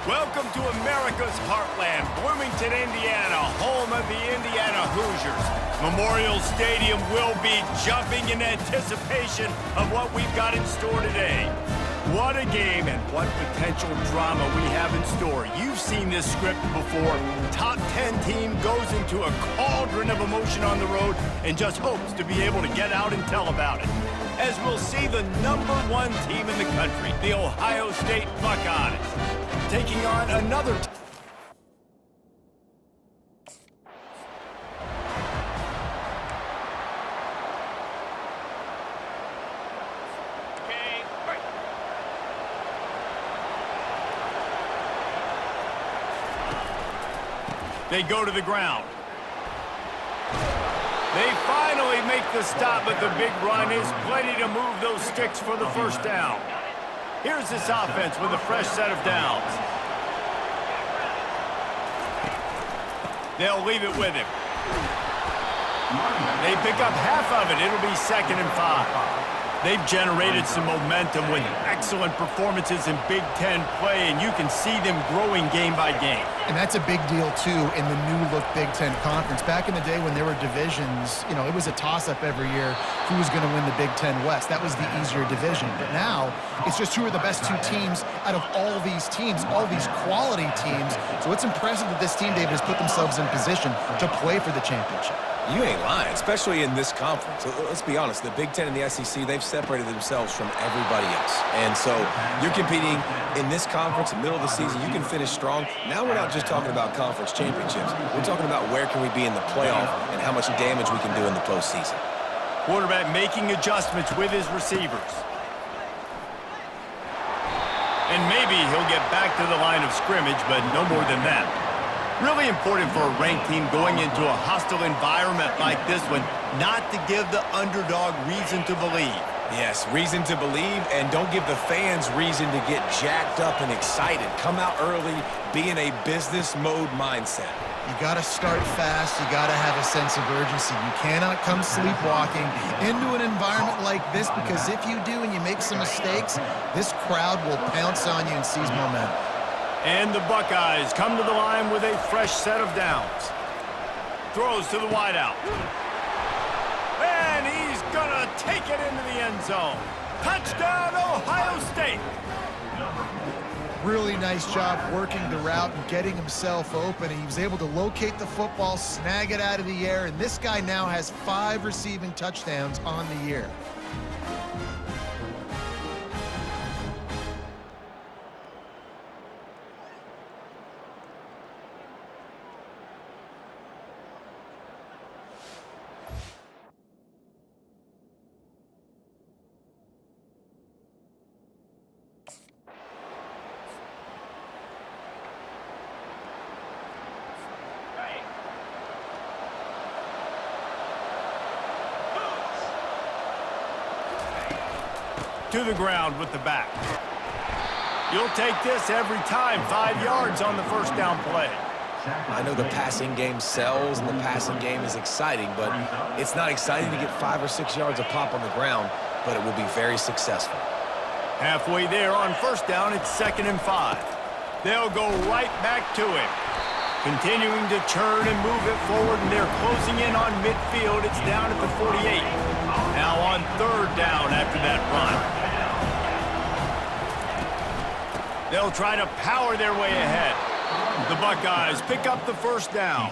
Welcome to America's heartland, Bloomington, Indiana, home of the Indiana Hoosiers. Memorial Stadium will be jumping in anticipation of what we've got in store today. What a game and what potential drama we have in store. You've seen this script before. Top 10 team goes into a cauldron of emotion on the road and just hopes to be able to get out and tell about it. As we'll see the #1 team in the country, the Ohio State Buckeyes, taking on another team. They go to the ground. They finally make the stop, but the big run is plenty to move those sticks for the first down. Here's this offense with a fresh set of downs. They'll leave it with him. They pick up half of it. It'll be 2nd and 5. They've generated some momentum with excellent performances in Big Ten play, and you can see them growing game by game. And that's a big deal, too, in the new-look Big Ten Conference. Back in the day when there were divisions, you know, it was a toss-up every year who was going to win the Big Ten West. That was the easier division. But now, it's just who are the best two teams out of all these teams, all these quality teams. So it's impressive that this team, David, has put themselves in position to play for the championship. You ain't lying, especially in this conference. Let's be honest, the Big Ten and the SEC, they've separated themselves from everybody else. And so you're competing in this conference, in the middle of the season, you can finish strong. Now we're not just talking about conference championships. We're talking about where can we be in the playoff and how much damage we can do in the postseason. Quarterback making adjustments with his receivers. And maybe he'll get back to the line of scrimmage, but no more than that. Really important for a ranked team going into a hostile environment like this one, not to give the underdog reason to believe. Yes, reason to believe, and don't give the fans reason to get jacked up and excited. Come out early, be in a business mode mindset. You got to start fast. You got to have a sense of urgency. You cannot come sleepwalking into an environment like this, because if you do and you make some mistakes, this crowd will pounce on you and seize momentum. And the Buckeyes come to the line with a fresh set of downs. Throws to the wideout. And he's going to take it into the end zone. Touchdown, Ohio State. Really nice job working the route and getting himself open. He was able to locate the football, snag it out of the air, and this guy now has 5 receiving touchdowns on the year. To the ground with the back. You'll take this every time. 5 yards on the first down play. I know the passing game sells and the passing game is exciting, but it's not exciting to get 5 or 6 yards a pop on the ground, but it will be very successful. Halfway there on first down, it's 2nd and 5. They'll go right back to him. Continuing to turn and move it forward, and they're closing in on midfield. It's down at the 48. Now on 3rd down after that run. They'll try to power their way ahead. The Buckeyes pick up the first down.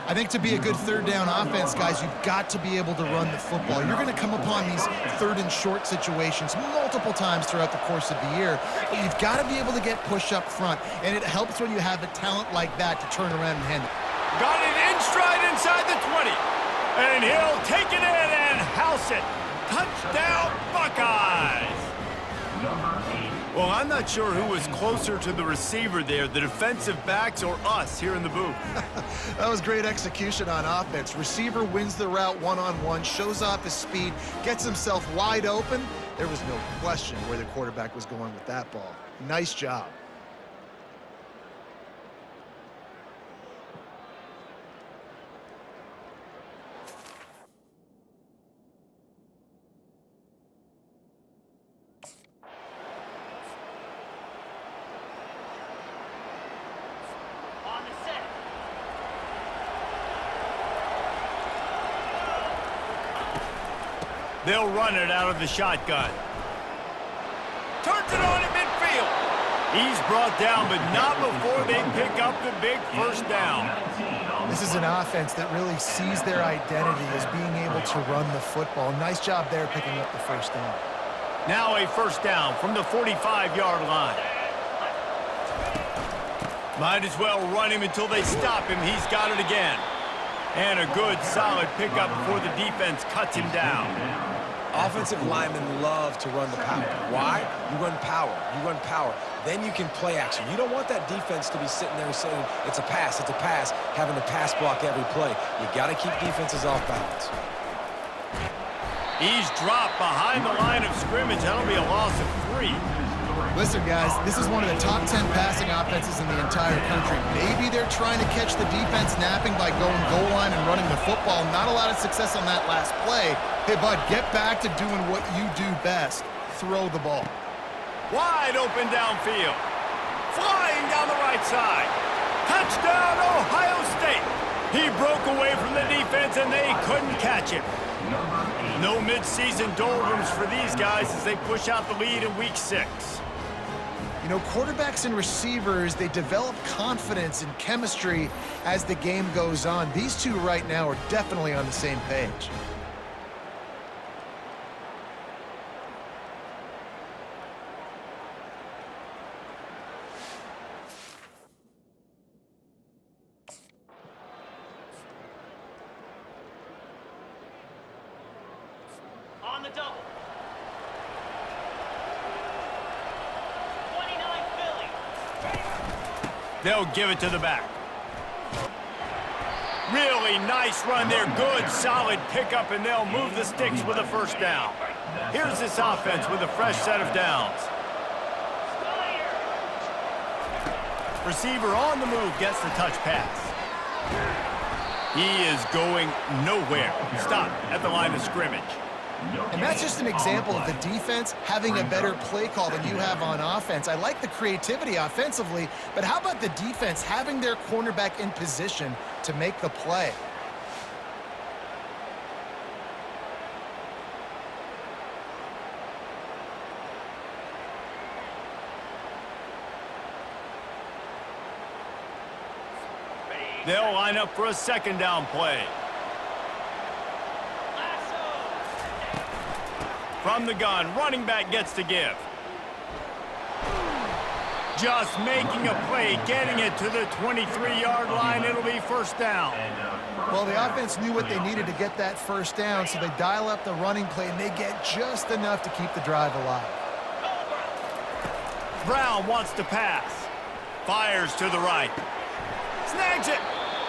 I think to be a good 3rd down offense, guys, you've got to be able to run the football. You're going to come upon these 3rd and short situations multiple times throughout the course of the year, but you've got to be able to get push up front, and it helps when you have a talent like that to turn around and handle it. Got it in stride inside the 20, and he'll take it in and house it. Touchdown, Buckeyes! Well, I'm not sure who was closer to the receiver there, the defensive backs or us here in the booth. That was great execution on offense. Receiver wins the route one-on-one, shows off his speed, gets himself wide open. There was no question where the quarterback was going with that ball. Nice job. They'll run it out of the shotgun. Turns it on in midfield. He's brought down, but not before they pick up the big first down. This is an offense that really sees their identity as being able to run the football. Nice job there picking up the first down. Now a first down from the 45-yard line. Might as well run him until they stop him. He's got it again. And a good, solid pickup before the defense cuts him down. Offensive linemen love to run the power. Why? You run power. You run power. Then you can play action. You don't want that defense to be sitting there saying, it's a pass, having to pass block every play. You got to keep defenses off balance. He's dropped behind the line of scrimmage. That'll be a loss of 3. Listen, guys, this is one of the top 10 passing offenses in the entire country. Maybe they're trying to catch the defense napping by going goal line and running the football. Not a lot of success on that last play. Hey, bud, get back to doing what you do best. Throw the ball. Wide open downfield. Flying down the right side. Touchdown, Ohio State. He broke away from the defense, and they couldn't catch him. No midseason doldrums for these guys as they push out the lead in Week 6. You know, quarterbacks and receivers, they develop confidence and chemistry as the game goes on. These two right now are definitely on the same page. On the double. 29 Philly. They'll give it to the back. Really nice run there. Good, solid pickup, and they'll move the sticks with a first down. Here's this offense with a fresh set of downs. Receiver on the move gets the touch pass. He is going nowhere. Stop at the line of scrimmage. And that's just an example of the defense having a better play call than you have on offense. I like the creativity offensively, but how about the defense having their cornerback in position to make the play? They'll line up for a second down play. From the gun, running back gets to give. Just making a play, getting it to the 23-yard line. It'll be first down. Well, the offense knew what they needed to get that first down, so they dial up the running play, and they get just enough to keep the drive alive. Brown wants to pass. Fires to the right. Snags it.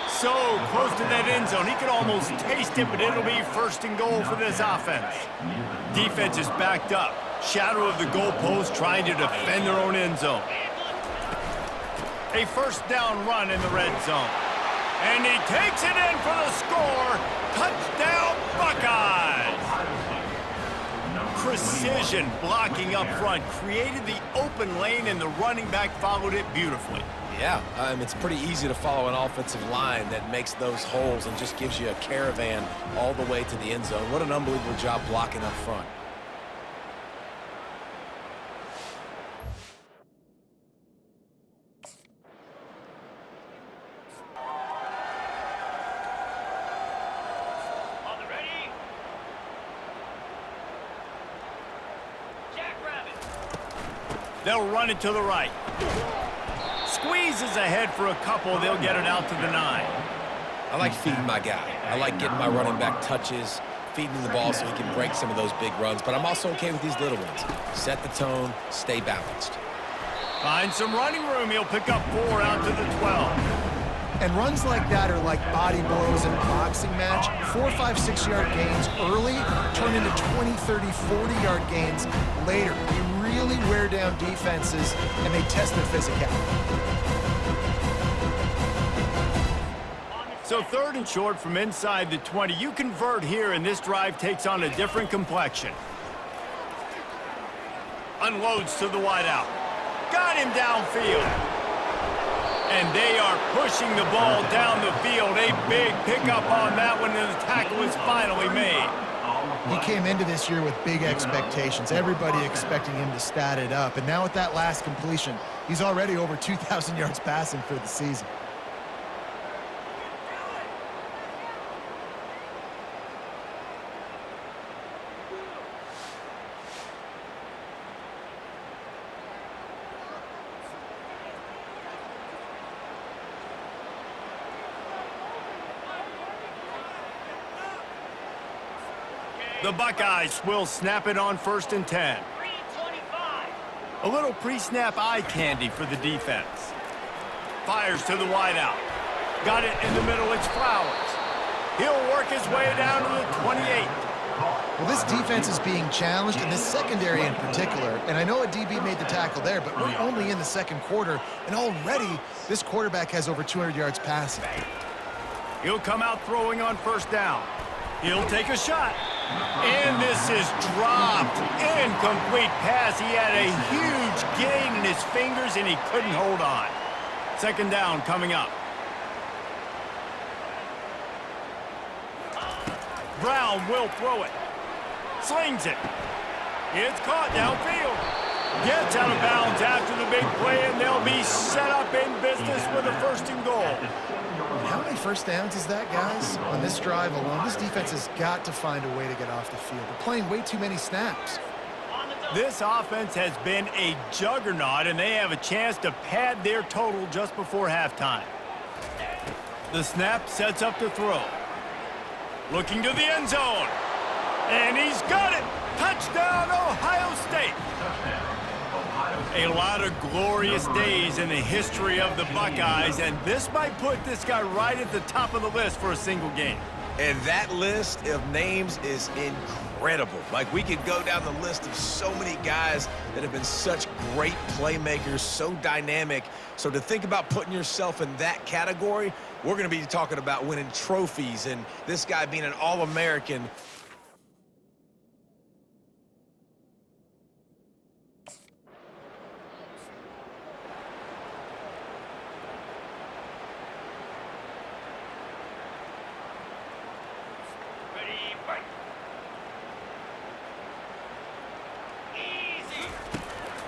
So close to that end zone. He could almost taste it, but it'll be first and goal for this offense. Defense is backed up. Shadow of the goalpost trying to defend their own end zone. A first down run in the red zone. And he takes it in for the score. Touchdown, Buckeyes! Precision blocking up front created the open lane, and the running back followed it beautifully. Yeah, it's pretty easy to follow an offensive line that makes those holes and just gives you a caravan all the way to the end zone. What an unbelievable job blocking up front. On the ready. Jackrabbit. They'll run it to the right. Squeezes ahead for a couple. They'll get it out to the 9. I like feeding my guy. I like getting my running back touches, feeding him the ball so he can break some of those big runs, but I'm also okay with these little ones. Set the tone, stay balanced. Find some running room. He'll pick up 4 out to the 12. And runs like that are like body blows in a boxing match. 4, 5, 6-yard gains early turn into 20, 30, 40-yard gains later. They really wear down defenses, and they test their physicality. So 3rd and short from inside the 20. You convert here, and this drive takes on a different complexion. Unloads to the wideout. Got him downfield. And they are pushing the ball down the field. A big pickup on that one, and the tackle is finally made. He came into this year with big expectations. Everybody expecting him to stat it up. And now with that last completion, he's already over 2,000 yards passing for the season. The Buckeyes will snap it on 1st and 10. 325. A little pre-snap eye candy for the defense. Fires to the wideout. Got it in the middle, it's Flowers. He'll work his way down to the 28. Well, this defense is being challenged, and this secondary in particular. And I know a DB made the tackle there, but we're only in the second quarter, and already this quarterback has over 200 yards passing. He'll come out throwing on 1st down. He'll take a shot. And this is dropped. Incomplete pass. He had a huge gain in his fingers, and he couldn't hold on. 2nd down coming up. Brown will throw it. Slings it. It's caught downfield. Gets out of bounds after the big play, and they'll be set up in business with a 1st and goal. How many first downs is that, guys? On this drive alone, this defense has got to find a way to get off the field. They're playing way too many snaps. This offense has been a juggernaut, and they have a chance to pad their total just before halftime. The snap sets up to throw. Looking to the end zone. And he's got it! Touchdown, Ohio State! A lot of glorious days in the history of the Buckeyes, and this might put this guy right at the top of the list for a single game. And that list of names is incredible. Like, we could go down the list of so many guys that have been such great playmakers, so dynamic. So to think about putting yourself in that category, we're going to be talking about winning trophies and this guy being an All-American.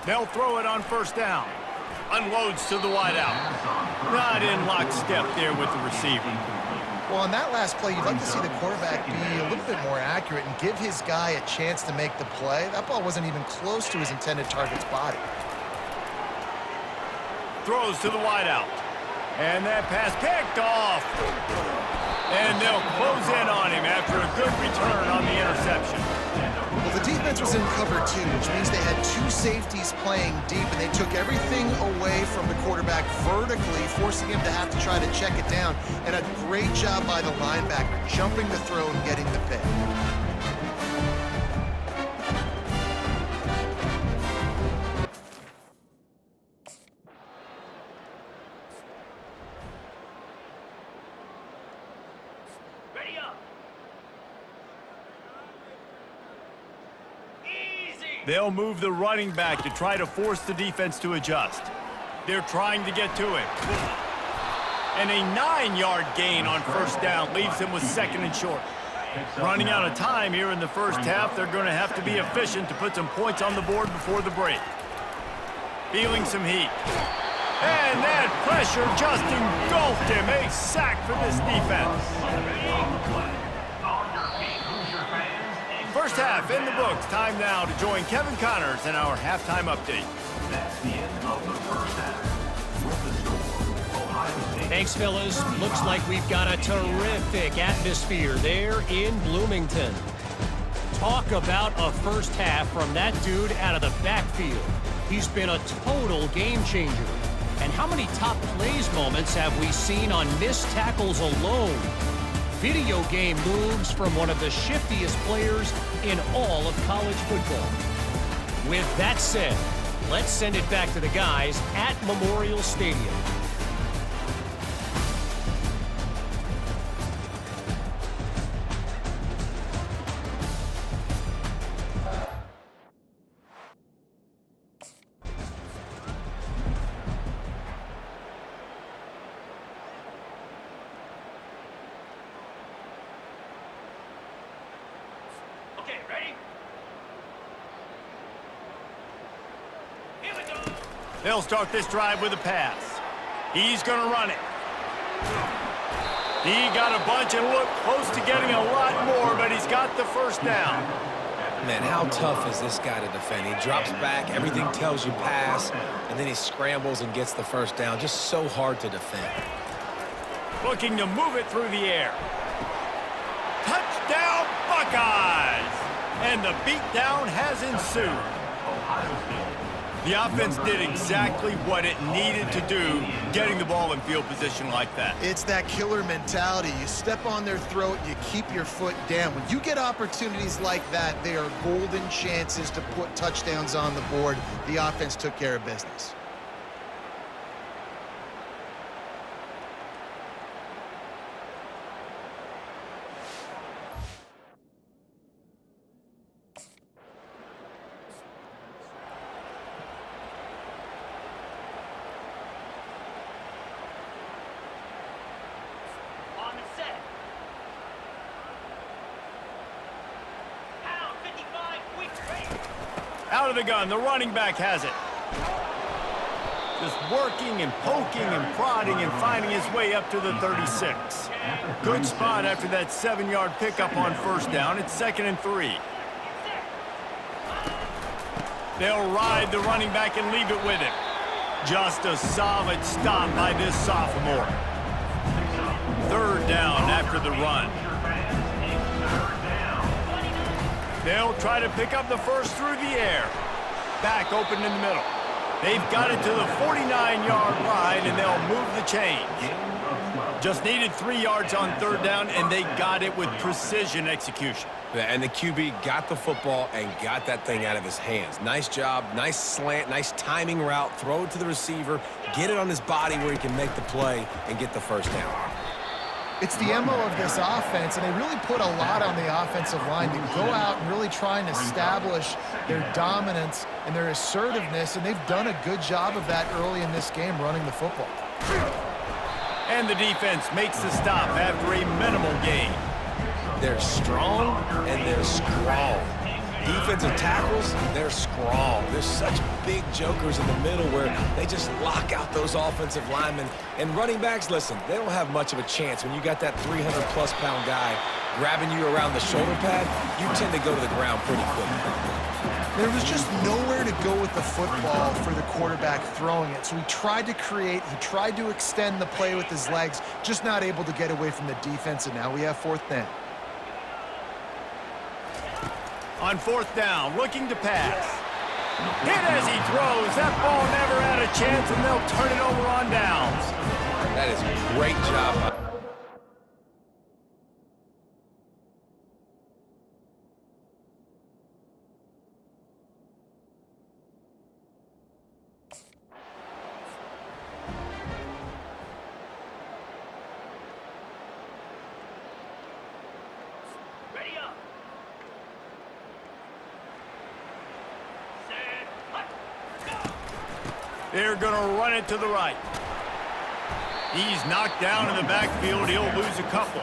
They'll throw it on 1st down. Unloads to the wideout. Not in lockstep there with the receiver. Well, on that last play, you'd like to see the quarterback be a little bit more accurate and give his guy a chance to make the play. That ball wasn't even close to his intended target's body. Throws to the wideout. And that pass picked off. And they'll close in on him after a good return on the interception. Well, the defense was in cover 2, which means they had 2 safeties playing deep, and they took everything away from the quarterback vertically, forcing him to have to try to check it down. And a great job by the linebacker, jumping the throw and getting the pick. Ready up. They'll move the running back to try to force the defense to adjust. They're trying to get to it. And a 9-yard gain on 1st down leaves them with 2nd and short. Running out of time here in the 1st half, they're going to have to be efficient to put some points on the board before the break. Feeling some heat. And that pressure just engulfed him. A sack for this defense. 1st half in the books. Time now to join Kevin Connors in our halftime update. That's the end of the 1st half. With the score, Ohio State. Thanks, fellas. Looks like we've got a terrific atmosphere there in Bloomington. Talk about a 1st half from that dude out of the backfield. He's been a total game changer. And how many top plays moments have we seen on missed tackles alone? Video game moves from one of the shiftiest players in all of college football. With that said, let's send it back to the guys at Memorial Stadium. They'll start this drive with a pass. He's going to run it. He got a bunch and looked close to getting a lot more, but he's got the first down. Man, how tough is this guy to defend? He drops back, everything tells you pass, and then he scrambles and gets the first down. Just so hard to defend. Looking to move it through the air. Touchdown, Buckeyes! And the beatdown has ensued. The offense did exactly what it needed to do, getting the ball in field position like that. It's that killer mentality. You step on their throat, you keep your foot down. When you get opportunities like that, they are golden chances to put touchdowns on the board. The offense took care of business. On the set. Pound 55, quick, ready. Out of the gun, the running back has it. Just working and poking and prodding and finding his way up to the 36. Good spot after that 7-yard pickup on first down. It's 2nd and 3. They'll ride the running back and leave it with him. Just a solid stop by this sophomore. 3rd down after the run. They'll try to pick up the first through the air. Back open in the middle. They've got it to the 49-yard line, and they'll move the chains. Just needed 3 yards on 3rd down, and they got it with precision execution. Yeah, and the QB got the football and got that thing out of his hands. Nice job, nice slant, nice timing route. Throw it to the receiver, get it on his body where he can make the play and get the first down. It's the MO of this offense, and they really put a lot on the offensive line to go out and really try and establish their dominance and their assertiveness, and they've done a good job of that early in this game running the football. And the defense makes the stop after a minimal gain. They're strong and they're strong. Defensive tackles, they're strong. There's such big jokers in the middle where they just lock out those offensive linemen. And running backs, listen, they don't have much of a chance. When you got that 300-plus pound guy grabbing you around the shoulder pad, you tend to go to the ground pretty quickly. There was just nowhere to go with the football for the quarterback throwing it. So he tried to create, he tried to extend the play with his legs, just not able to get away from the defense, and now we have 4th down. On 4th down, looking to pass. Hit as he throws. That ball never had a chance, and they'll turn it over on downs. That is a great job. Ready up. Set. Hut. Go. They're going to run it to the right. He's knocked down in the backfield. He'll lose a couple.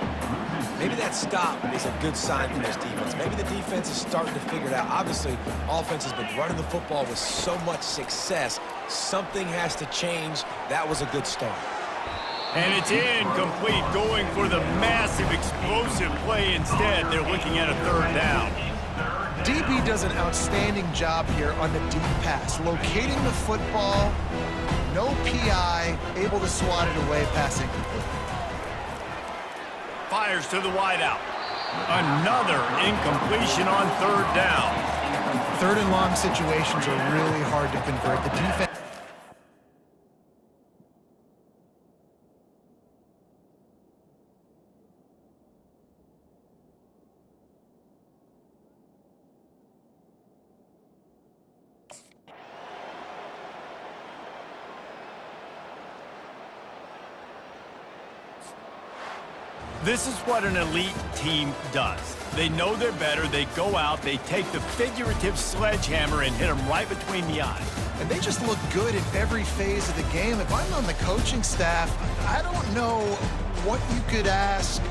Maybe that stop is a good sign for this defense. Maybe the defense is starting to figure it out. Obviously, offense has been running the football with so much success. Something has to change. That was a good start. And it's incomplete, going for the massive explosive play instead. They're looking at a 3rd down. DB does an outstanding job here on the deep pass, locating the football, no PI, able to swat it away, passing complete. Fires to the wideout. Another incompletion on 3rd down. 3rd and long situations are really hard to convert. The defense. This is what an elite team does. They know they're better. They go out, they take the figurative sledgehammer and hit them right between the eyes. And they just look good in every phase of the game. If I'm on the coaching staff, I don't know what you could ask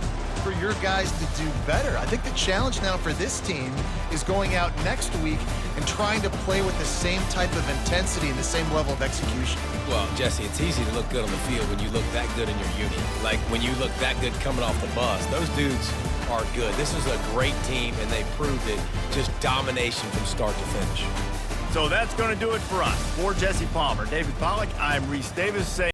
for your guys to do better. I think the challenge now for this team is going out next week and trying to play with the same type of intensity and the same level of execution. Well, Jesse, it's easy to look good on the field when you look that good in your unit. Like when you look that good coming off the bus. Those dudes are good. This is a great team, and they proved it. Just domination from start to finish. So that's going to do it for us. For Jesse Palmer, David Pollack, I'm Reese Davis saying